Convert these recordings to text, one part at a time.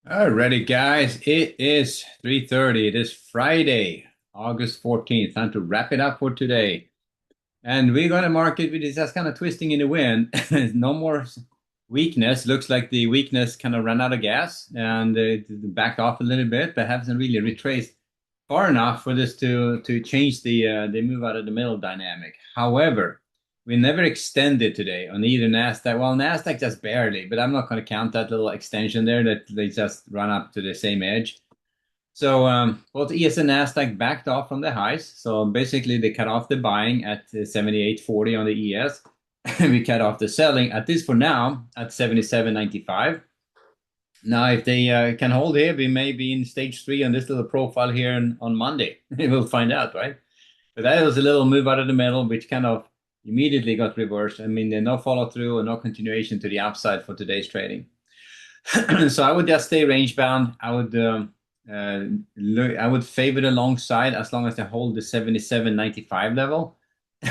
Alrighty, guys. It is 3:30. It is Friday, August 14th. Time to wrap it up for today. And we're going to market with this just kind of twisting in the wind. No more weakness. Looks like the weakness kind of ran out of gas and it backed off a little bit, but hasn't really retraced far enough for this to change the move out of the middle dynamic. However, we never extended today on either Nasdaq. Well, Nasdaq just barely, but I'm not going to count that little extension there that they just run up to the same edge. So both ES and Nasdaq backed off from the highs. So basically, they cut off the buying at 78.40 on the ES. We cut off the selling at this for now at 77.95. Now, if they can hold here, we may be in stage three on this little profile here on Monday. We'll find out, right? But that was a little move out of the middle, which kind of immediately got reversed. I mean, there's no follow through or no continuation to the upside for today's trading. So I would just stay range bound. I would favor the long side as long as they hold the 77.95 level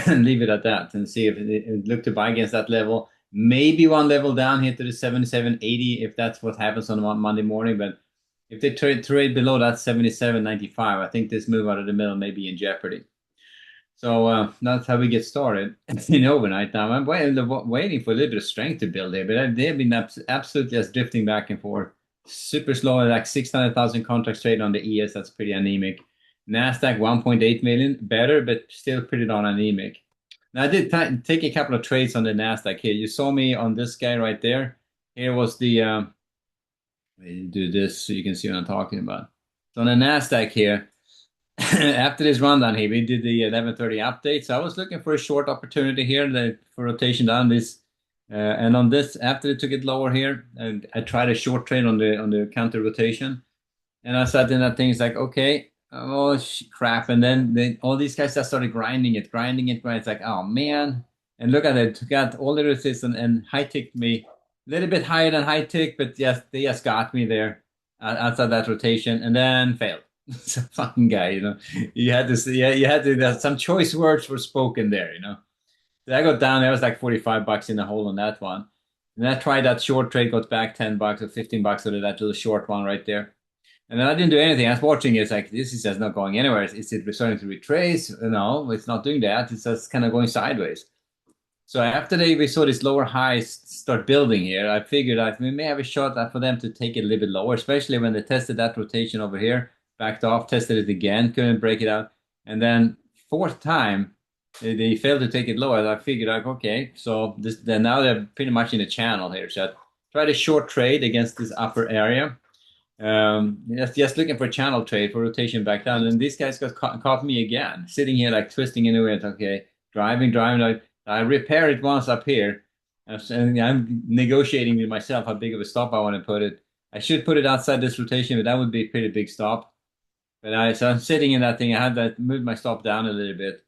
and leave it at that and see if it look to buy against that level. Maybe one level down here to the 77.80 if that's what happens on Monday morning. But if they trade below that 77.95, I think this move out of the middle may be in jeopardy. So that's how we get started in overnight now. I'm waiting for a little bit of strength to build here, but they've been absolutely just drifting back and forth. Super slow, like 600,000 contracts traded on the ES. That's pretty anemic. Nasdaq 1.8 million, better, but still pretty darn anemic. Now I did take a couple of trades on the Nasdaq here. You saw me on this guy right there. Here was the do this so you can see what I'm talking about. So on the Nasdaq here. After this rundown here, we did the 11:30 update. So I was looking for a short opportunity here for rotation down this, and on this after it took it lower here, and I tried a short trade on the counter rotation, and I sat in that thing. It's like okay, oh crap, and then all these guys just started grinding it. It's like oh man, and look at it, got all the resistance and high ticked me a little bit higher than high tick, but yes, they just got me there outside that rotation, and then failed. It's a fucking guy, You had to see, yeah, you had to. Some choice words were spoken there. So I got down. There was like $45 in the hole on that one, and I tried that short trade. Got back $10 or $15 out of that little short one right there. And then I didn't do anything. I was watching it. It's like this is just not going anywhere. Is it starting to retrace? No, it's not doing that. It's just kind of going sideways. So after we saw these lower highs start building here, I figured out we may have a shot for them to take it a little bit lower, especially when they tested that rotation over here, backed off, tested it again, couldn't break it out. And then fourth time, they failed to take it lower. I figured out, okay, so then now they're pretty much in the channel here. So I tried a short trade against this upper area. Just looking for a channel trade for rotation back down. And these guys caught me again, sitting here like twisting in the wind. Okay, driving. I repair it once up here. And I'm negotiating with myself how big of a stop I want to put it. I should put it outside this rotation, but that would be a pretty big stop. So I'm sitting in that thing. I had to move my stop down a little bit.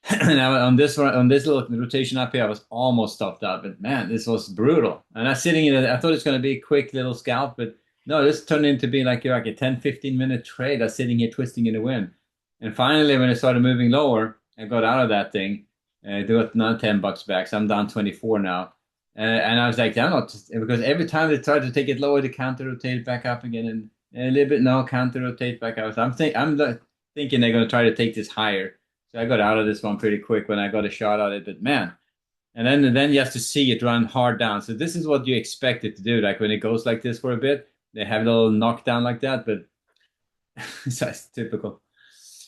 And on this little rotation up here, I was almost stopped out. But man, this was brutal. And I was sitting in it. I thought it's going to be a quick little scalp, but no, this turned into being like a 10, 15-minute trade. I was sitting here twisting in the wind. And finally, when it started moving lower, I got out of that thing. They got another $10 back, so I'm down 24 now. And I was like, I'm not, because every time they tried to take it lower, they counter rotate back up again, and a little bit now counter rotate back up. So I'm thinking they're going to try to take this higher. So I got out of this one pretty quick when I got a shot at it. But man, and then you have to see it run hard down. So this is what you expect it to do. Like when it goes like this for a bit, they have a little knockdown like that, but it's typical.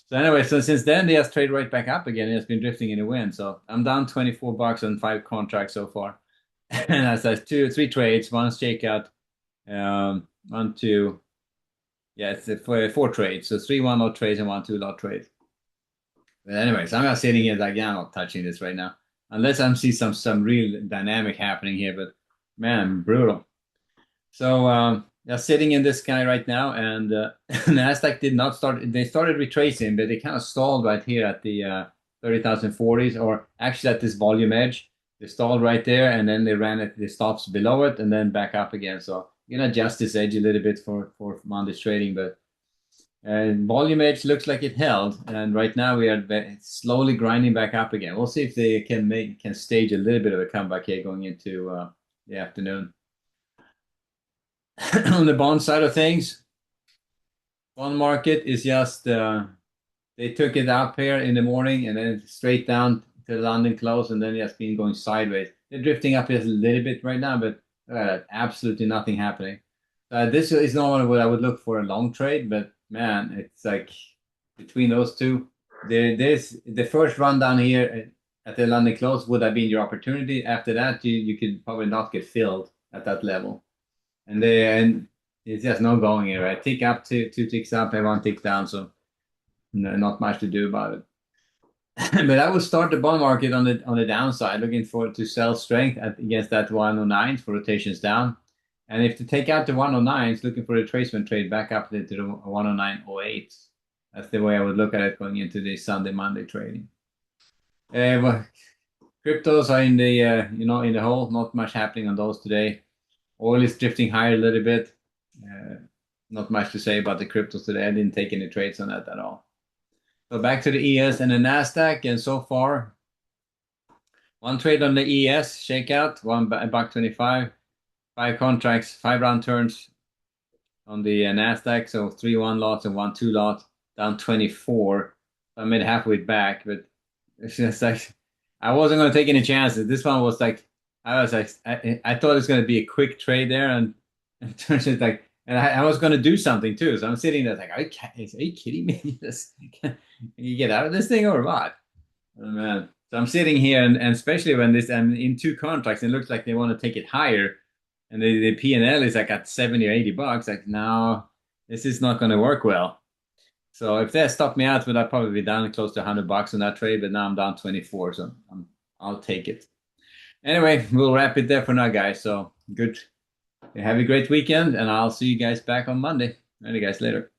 So anyway, so since then they have traded right back up again. It's been drifting in the wind. So I'm down $24 on 5 contracts so far. And that's 3 trades, one shakeout, one, two, yeah, it's 4 trades. So 3 1-lot trades and 1 2-lot trades. But anyways, I'm not sitting here like, yeah, I'm not touching this right now. Unless I see some real dynamic happening here, but man, brutal. So they're sitting in this guy right now, and Nasdaq did not start. They started retracing, but they kind of stalled right here at the 30,040s, or actually at this volume edge. They stalled right there, and then they ran at the stops below it, and then back up again. So you can adjust this edge a little bit for Monday's trading, but volume edge looks like it held, and right now we are slowly grinding back up again. We'll see if they can stage a little bit of a comeback here going into the afternoon. On the bond side of things, bond market is just they took it up here in the morning and then straight down to the London close, and then just been going sideways. They're drifting up just a little bit right now, but absolutely nothing happening. This is not what I would look for a long trade, but man, it's like between those two, there's the first run down here at the London close would have been your opportunity. After that, you could probably not get filled at that level, and it's just no going here, right? Tick up, two ticks up, and one tick down, so no, not much to do about it. But I would start the bond market on the downside, looking for to sell strength against that 109 for rotations down. And if to take out the 109s, looking for a retracement trade back up to the 109.08. That's the way I would look at it going into the Sunday, Monday trading. Well, cryptos are in the in the hole. Not much happening on those today. Oil is drifting higher a little bit. Not much to say about the cryptos today. I didn't take any trades on that at all. So back to the ES and the Nasdaq, and so far, one trade on the ES shakeout, $1.25, 5 contracts, 5 round turns on the Nasdaq, so 3-1 lots and 1-2 lot, down 24. I made halfway back, but it's just like I wasn't going to take any chances. This one was like I thought it was going to be a quick trade there, and it turns out like. And I was going to do something too. So I'm sitting there like, are you kidding me? Can you get out of this thing or what? Oh, man. So I'm sitting here, and especially when I'm in 2 contracts, and it looks like they want to take it higher. And the P&L is like at 70 or 80 bucks. Like, no, this is not going to work well. So if they stop me out, would I probably be down close to 100 bucks on that trade? But now I'm down 24. So I'll take it. Anyway, we'll wrap it there for now, guys. So good. Have a great weekend, and I'll see you guys back on Monday. All right, guys, later.